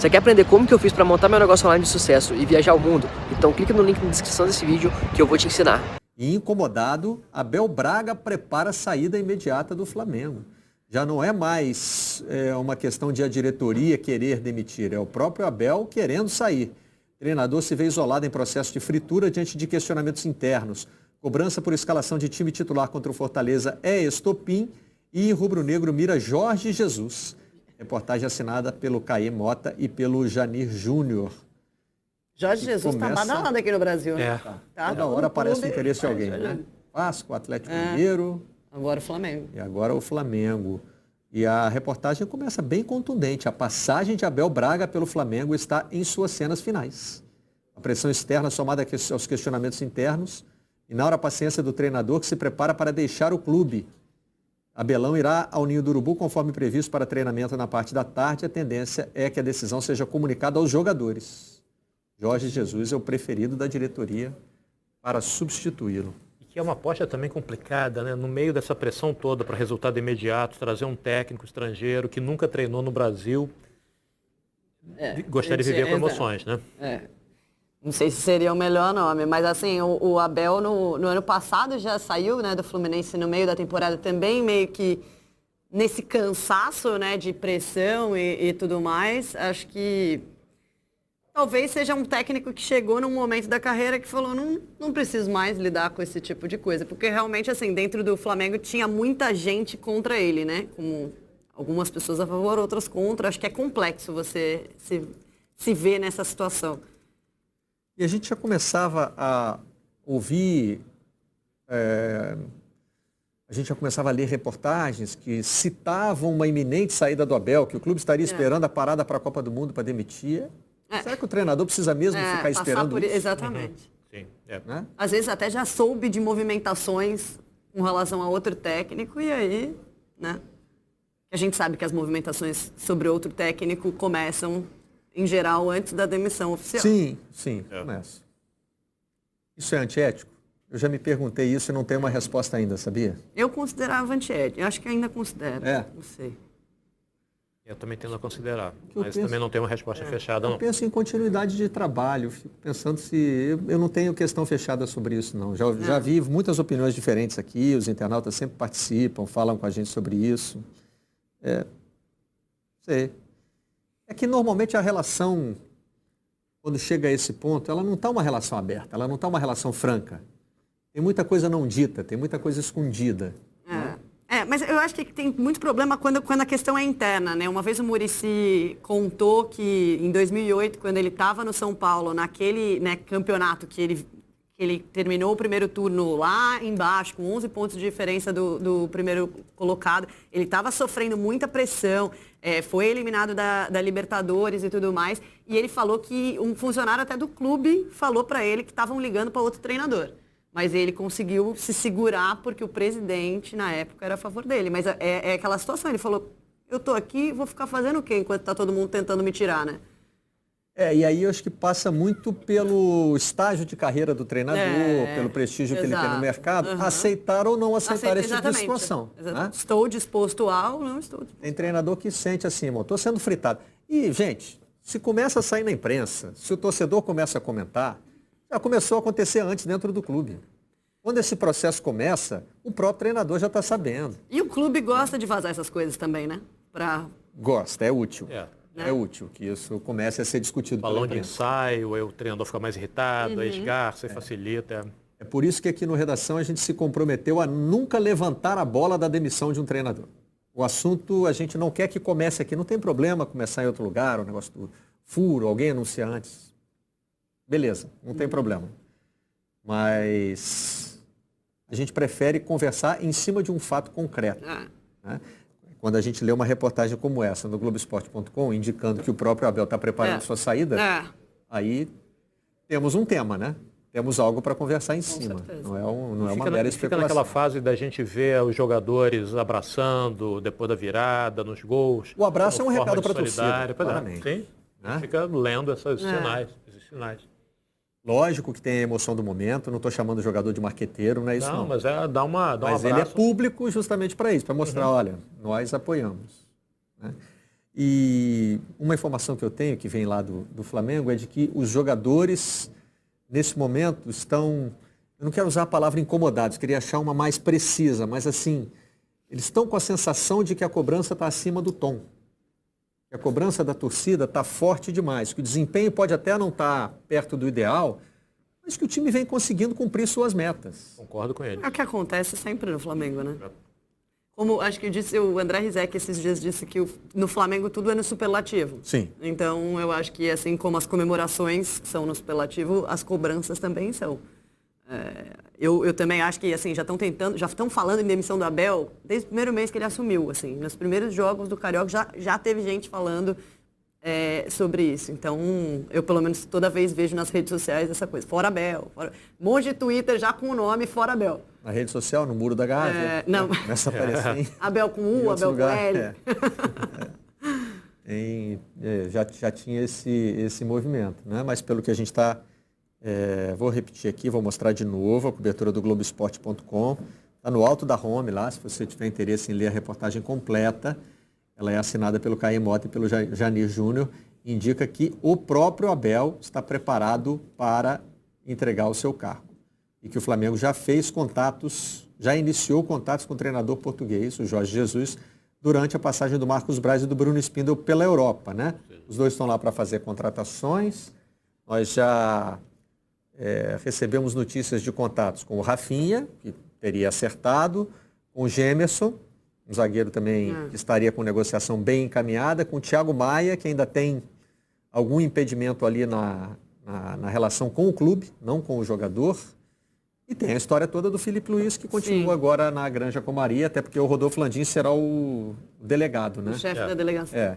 Você quer aprender como que eu fiz para montar meu negócio online de sucesso e viajar o mundo? Então clica no link na descrição desse vídeo que eu vou te ensinar. E incomodado, Abel Braga prepara a saída imediata do Flamengo. Já não é mais uma questão de a diretoria querer demitir, é o próprio Abel querendo sair. O treinador se vê isolado em processo de fritura diante de questionamentos internos. Cobrança por escalação de time titular contra o Fortaleza é estopim e rubro-negro mira Jorge Jesus. Reportagem assinada pelo Caê Mota e pelo Janir Júnior. Jorge Jesus está badalado aqui no Brasil, né? Tá. Toda hora aparece o interesse de alguém, né? Vasco, Atlético Mineiro. Agora o Flamengo. E agora o Flamengo. E a reportagem começa bem contundente. A passagem de Abel Braga pelo Flamengo está em suas cenas finais. A pressão externa somada aos questionamentos internos inaura a paciência do treinador que se prepara para deixar o clube. Abelão irá ao Ninho do Urubu conforme previsto para treinamento na parte da tarde. A tendência é que a decisão seja comunicada aos jogadores. Jorge Jesus é o preferido da diretoria para substituí-lo. E que é uma aposta também complicada, né? No meio dessa pressão toda para resultado imediato, trazer um técnico estrangeiro que nunca treinou no Brasil. Gostaria de viver com emoções, né? Não sei se seria o melhor nome, mas assim, o Abel no ano passado já saiu, né, do Fluminense no meio da temporada também, meio que nesse cansaço, né, de pressão e tudo mais. Acho que talvez seja um técnico que chegou num momento da carreira que falou, não preciso mais lidar com esse tipo de coisa, porque realmente, assim, dentro do Flamengo tinha muita gente contra ele, né, como algumas pessoas a favor, outras contra. Acho que é complexo você se ver nessa situação. E a gente já começava a ouvir, a gente já começava a ler reportagens que citavam uma iminente saída do Abel, que o clube estaria esperando a parada para a Copa do Mundo para demitir. Será que o treinador precisa mesmo ficar esperando isso? Exatamente. Sim. Né? Às vezes até já soube de movimentações com relação a outro técnico e aí, né? A gente sabe que as movimentações sobre outro técnico começam em geral, antes da demissão oficial. Sim, começa. Isso é antiético? Eu já me perguntei isso e não tenho uma resposta ainda, sabia? Eu considerava antiético. Eu acho que ainda considero. Não sei. Eu também tendo a considerar, mas também não tenho uma resposta fechada, não. Eu penso em continuidade de trabalho, fico pensando se... Eu não tenho questão fechada sobre isso, não. Já vi muitas opiniões diferentes aqui, os internautas sempre participam, falam com a gente sobre isso. Sei. É que normalmente a relação, quando chega a esse ponto, ela não está uma relação aberta, ela não está uma relação franca. Tem muita coisa não dita, tem muita coisa escondida. Mas eu acho que tem muito problema quando a questão é interna, né? Uma vez o Muricy contou que em 2008, quando ele estava no São Paulo, naquele, né, campeonato que ele terminou o primeiro turno lá embaixo, com 11 pontos de diferença do primeiro colocado. Ele estava sofrendo muita pressão, foi eliminado da Libertadores e tudo mais. E ele falou que um funcionário até do clube falou para ele que estavam ligando para outro treinador. Mas ele conseguiu se segurar porque o presidente, na época, era a favor dele. Mas é aquela situação, ele falou, eu estou aqui, vou ficar fazendo o quê enquanto está todo mundo tentando me tirar, né? E aí eu acho que passa muito pelo estágio de carreira do treinador, pelo prestígio que ele tem no mercado, aceitar ou não aceitar esse tipo de situação. Né? Estou disposto a ou não estou disposto. Tem treinador que sente assim, estou sendo fritado. E, gente, se começa a sair na imprensa, se o torcedor começa a comentar, já começou a acontecer antes dentro do clube. Quando esse processo começa, o próprio treinador já está sabendo. E o clube gosta de vazar essas coisas também, né? Gosta, é útil. É útil que isso comece a ser discutido. Balão de ensaio, aí o treinador fica mais irritado, aí esgarça, aí facilita. É por isso que aqui no Redação a gente se comprometeu a nunca levantar a bola da demissão de um treinador. O assunto a gente não quer que comece aqui, não tem problema começar em outro lugar, o negócio do furo, alguém anuncia antes. Beleza, não tem problema. Mas a gente prefere conversar em cima de um fato concreto. Né? Quando a gente lê uma reportagem como essa no Globoesporte.com, indicando que o próprio Abel está preparando sua saída, aí temos um tema, né? Temos algo para conversar em cima. Não é uma mera especulação. Fica naquela fase da gente ver os jogadores abraçando depois da virada, nos gols. O abraço é um recado para a torcida. Sim, fica lendo esses sinais. Lógico que tem a emoção do momento, não estou chamando o jogador de marqueteiro, não é isso não. Mas dá um abraço. Ele é público justamente para isso, para mostrar, olha, nós apoiamos. Né? E uma informação que eu tenho, que vem lá do Flamengo, é de que os jogadores, nesse momento, estão... Eu não quero usar a palavra incomodados, queria achar uma mais precisa, mas assim, eles estão com a sensação de que a cobrança está acima do tom. Que a cobrança da torcida está forte demais, que o desempenho pode até não estar perto do ideal, mas que o time vem conseguindo cumprir suas metas. Concordo com ele. É o que acontece sempre no Flamengo, né? Como acho que disse o André Rizek esses dias, disse que no Flamengo tudo é no superlativo. Sim. Então eu acho que assim como as comemorações são no superlativo, as cobranças também são. Eu também acho que assim já estão falando em demissão do Abel desde o primeiro mês que ele assumiu. Assim, nos primeiros jogos do Carioca já teve gente falando sobre isso. Então, eu pelo menos toda vez vejo nas redes sociais essa coisa. Fora Abel. Um monte de Twitter já com o nome Fora Abel. Na rede social, no muro da Gávea? Não. Começa a aparecer Abel com U, Abel com L. Já tinha esse movimento, né? Mas pelo que a gente está... vou repetir aqui, vou mostrar de novo a cobertura do Globoesporte.com. Está no alto da home lá, se você tiver interesse em ler a reportagem completa. Ela é assinada pelo Caê Mota e pelo Janir Júnior. Indica que o próprio Abel está preparado para entregar o seu cargo. E que o Flamengo já iniciou contatos com o treinador português, o Jorge Jesus, durante a passagem do Marcos Braz e do Bruno Spindel pela Europa, né? Os dois estão lá para fazer contratações. Nós já recebemos notícias de contatos com o Rafinha, que teria acertado, com o Gemerson, um zagueiro também que estaria com negociação bem encaminhada, com o Thiago Maia, que ainda tem algum impedimento ali na relação com o clube, não com o jogador. E tem a história toda do Felipe Luiz, que continua agora na Granja Comari, até porque o Rodolfo Landim será o delegado, né? O chefe da delegação.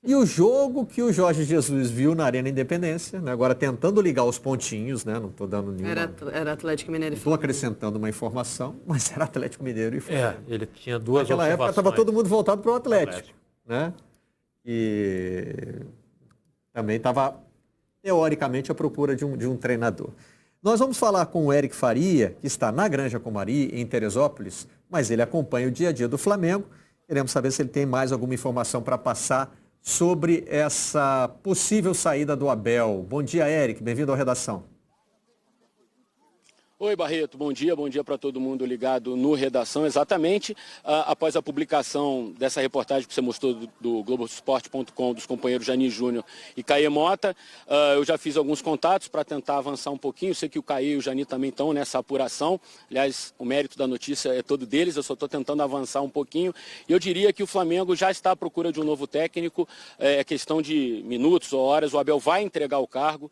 E o jogo que o Jorge Jesus viu na Arena Independência, né? Agora tentando ligar os pontinhos, né? Não estou dando nenhuma... Era Atlético Mineiro e Estou acrescentando uma informação, mas era Atlético Mineiro e Flamengo. Ele tinha duas Naquela época estava todo mundo voltado para o Atlético, né? E também estava, teoricamente, à procura de um treinador. Nós vamos falar com o Eric Faria, que está na Granja Comari, em Teresópolis, mas ele acompanha o dia a dia do Flamengo. Queremos saber se ele tem mais alguma informação para passar sobre essa possível saída do Abel. Bom dia, Eric. Bem-vindo à redação. Oi, Barreto. Bom dia para todo mundo ligado no Redação. Exatamente após a publicação dessa reportagem que você mostrou do Globoesporte.com, dos companheiros Janir Júnior e Caê Mota, eu já fiz alguns contatos para tentar avançar um pouquinho. Sei que o Caê e o Janir também estão nessa apuração. Aliás, o mérito da notícia é todo deles, eu só estou tentando avançar um pouquinho. E eu diria que o Flamengo já está à procura de um novo técnico. É questão de minutos ou horas, o Abel vai entregar o cargo.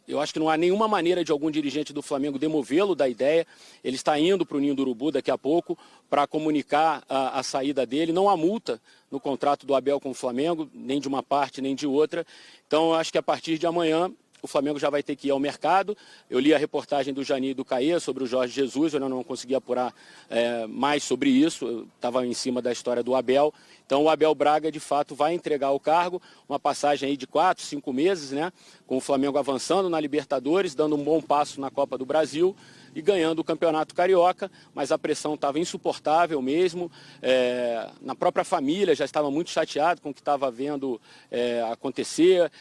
Eu acho que não há nenhuma maneira de algum dirigente do Flamengo demovê-lo da ideia. Ele está indo para o Ninho do Urubu daqui a pouco para comunicar a saída dele. Não há multa no contrato do Abel com o Flamengo, nem de uma parte nem de outra. Então, eu acho que a partir de amanhã o Flamengo já vai ter que ir ao mercado. Eu li a reportagem do Janir e do Caê sobre o Jorge Jesus, eu não consegui apurar mais sobre isso, eu estava em cima da história do Abel. Então o Abel Braga, de fato, vai entregar o cargo, uma passagem aí de 4, 5 meses, né? Com o Flamengo avançando na Libertadores, dando um bom passo na Copa do Brasil e ganhando o Campeonato Carioca, mas a pressão estava insuportável mesmo. Na própria família já estava muito chateado com o que estava vendo acontecer,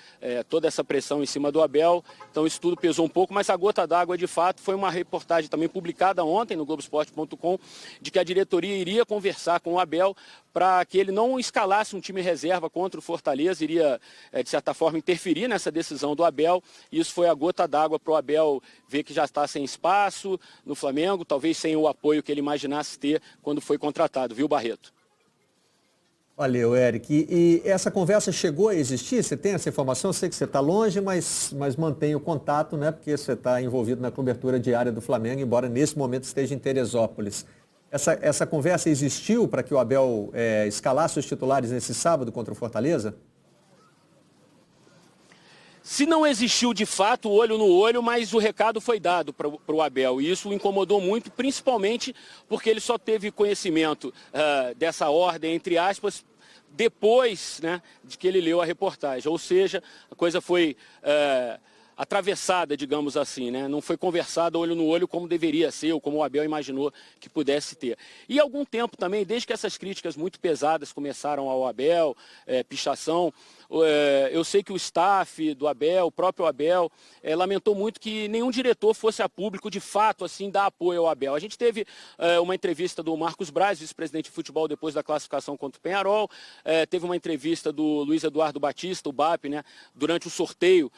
toda essa pressão em cima do Abel. Então isso tudo pesou um pouco, mas a gota d'água, de fato, foi uma reportagem também publicada ontem no Globoesporte.com, de que a diretoria iria conversar com o Abel para que ele não escalasse um time reserva contra o Fortaleza, iria, de certa forma, interferir nessa decisão do Abel. E isso foi a gota d'água para o Abel ver que já está sem espaço no Flamengo, talvez sem o apoio que ele imaginasse ter quando foi contratado, viu, Barreto? Valeu, Eric. E essa conversa chegou a existir? Você tem essa informação? Eu sei que você está longe, mas mantém o contato, né? Porque você está envolvido na cobertura diária do Flamengo, embora nesse momento esteja em Teresópolis. Essa conversa existiu para que o Abel escalasse os titulares nesse sábado contra o Fortaleza? Se não existiu de fato, olho no olho, mas o recado foi dado para o Abel. E isso o incomodou muito, principalmente porque ele só teve conhecimento dessa ordem, entre aspas, depois, né, de que ele leu a reportagem. Ou seja, a coisa foi atravessada, digamos assim, né? Não foi conversada olho no olho como deveria ser, ou como o Abel imaginou que pudesse ter. E há algum tempo também, desde que essas críticas muito pesadas começaram ao Abel, pichação, eu sei que o staff do Abel, o próprio Abel, lamentou muito que nenhum diretor fosse a público, de fato, assim, dar apoio ao Abel. A gente teve uma entrevista do Marcos Braz, vice-presidente de futebol, depois da classificação contra o Peñarol, teve uma entrevista do Luiz Eduardo Batista, o BAP, né, durante o sorteio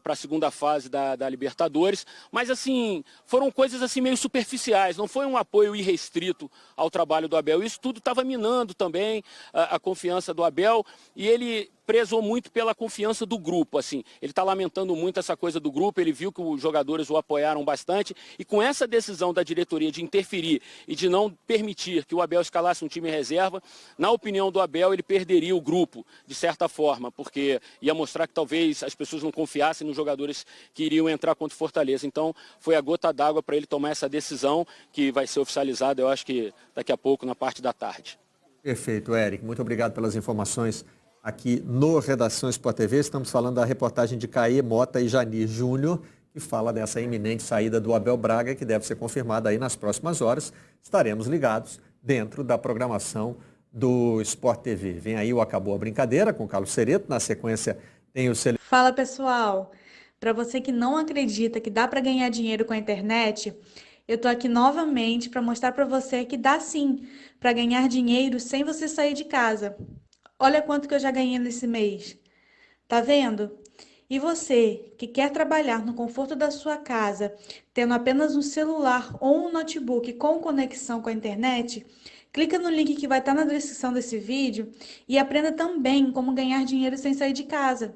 para a segunda fase da Libertadores, mas assim, foram coisas assim meio superficiais, não foi um apoio irrestrito ao trabalho do Abel. Isso tudo estava minando também a confiança do Abel, e ele prezou muito pela confiança do grupo, assim. Ele está lamentando muito essa coisa do grupo, ele viu que os jogadores o apoiaram bastante, e com essa decisão da diretoria de interferir e de não permitir que o Abel escalasse um time reserva, na opinião do Abel, ele perderia o grupo, de certa forma, porque ia mostrar que talvez as pessoas não confiassem nos jogadores que iriam entrar contra o Fortaleza. Então, foi a gota d'água para ele tomar essa decisão, que vai ser oficializada, eu acho que daqui a pouco, na parte da tarde. Perfeito, Eric. Muito obrigado pelas informações aqui no Redação Sport TV. Estamos falando da reportagem de Caê Mota e Janir Júnior, que fala dessa iminente saída do Abel Braga, que deve ser confirmada aí nas próximas horas. Estaremos ligados dentro da programação do Sport TV. Vem aí o Acabou a Brincadeira com Carlos Cereto. Na sequência tem o Fala, pessoal. Para você que não acredita que dá para ganhar dinheiro com a internet, eu tô aqui novamente para mostrar para você que dá sim para ganhar dinheiro sem você sair de casa. Olha quanto que eu já ganhei nesse mês. Tá vendo? E você que quer trabalhar no conforto da sua casa, tendo apenas um celular ou um notebook com conexão com a internet, clica no link que vai estar na descrição desse vídeo e aprenda também como ganhar dinheiro sem sair de casa.